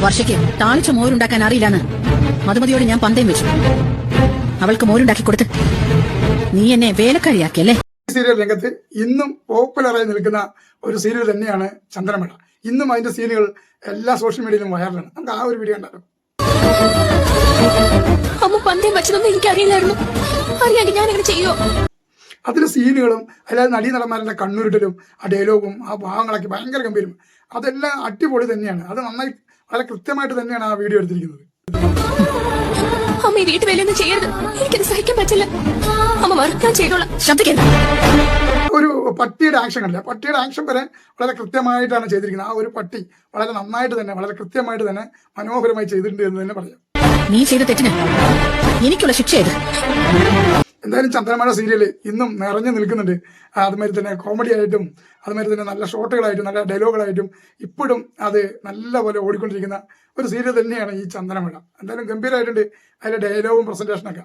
വർഷയ്ക്ക് താളിച്ച മോരുണ്ടാക്കാൻ അറിയില്ലാന്ന് മധുമതിയോട് ഞാൻ പന്തയം വെച്ചു. അവൾക്ക് മോരുണ്ടാക്കി കൊടുത്ത് നീ എന്നെ വേലക്കാരിയാക്കിയല്ലേ. സീരിയൽ രംഗത്ത് ഇന്നും പോപ്പുലറായി നിൽക്കുന്ന ഒരു സീരിയൽ തന്നെയാണ് ചന്ദ്രമഴ. ഇന്നും അതിന്റെ സീനുകൾ എല്ലാ സോഷ്യൽ മീഡിയയിലും വൈറലാണ്. നമുക്ക് ആ ഒരു വീഡിയോ കണ്ടാലോ. അമ്മ പന്തയം വെച്ചതൊന്നും എനിക്കറിയില്ലായിരുന്നു. അറിയാമെങ്കിൽ ഞാൻ അങ്ങനെ ചെയ്യോ? അതിലെ സീനുകളും അല്ലാതെ നടീനടന്മാരുടെ കണ്ണുരുട്ടലും ആ ഡയലോഗും ആ ഭാവങ്ങളൊക്കെ ഭയങ്കര ഗംഭീരം. അതെല്ലാം അടിപൊളി തന്നെയാണ്. അത് നന്നായി വളരെ കൃത്യമായിട്ട് തന്നെയാണ് ആ വീഡിയോ എടുത്തിരിക്കുന്നത്. അമ്മ ഈ വീട്ടുവേലൊന്നും ചെയ്യരുത്, എനിക്കത് സഹിക്കാൻ പറ്റില്ല. അമ്മ ഞാൻ ചെയ്തോളാം. ശബ്ദിക്കരുത്. ഒരു പട്ടിയുടെ ആക്ഷൻ കണ്ടില്ല, പട്ടിയുടെ ആക്ഷൻ വരെ വളരെ കൃത്യമായിട്ടാണ് ചെയ്തിരിക്കുന്നത്. ആ ഒരു പട്ടി വളരെ നന്നായിട്ട് തന്നെ വളരെ കൃത്യമായിട്ട് തന്നെ മനോഹരമായി ചെയ്തിട്ടുണ്ട് എന്ന് തന്നെ പറയാം. നീ ചെയ്ത തെറ്റിന് എനിക്കുള്ള ശിക്ഷ ഏത്? എന്തായാലും ചന്ദ്രമഴ സീരിയൽ ഇന്നും നിറഞ്ഞു നിൽക്കുന്നുണ്ട്. അതുമാതിരി തന്നെ കോമഡി ആയിട്ടും അതുമാതിരി തന്നെ നല്ല ഷോട്ടുകളായിട്ടും നല്ല ഡയലോഗുകളായിട്ടും ഇപ്പോഴും അത് നല്ലപോലെ ഓടിക്കൊണ്ടിരിക്കുന്ന ഒരു സീരിയൽ തന്നെയാണ് ഈ ചന്ദ്രമഴ. എന്തായാലും ഗംഭീരമായിട്ടുണ്ട് അതിലെ ഡയലോഗും പ്രസന്റേഷനൊക്കെ.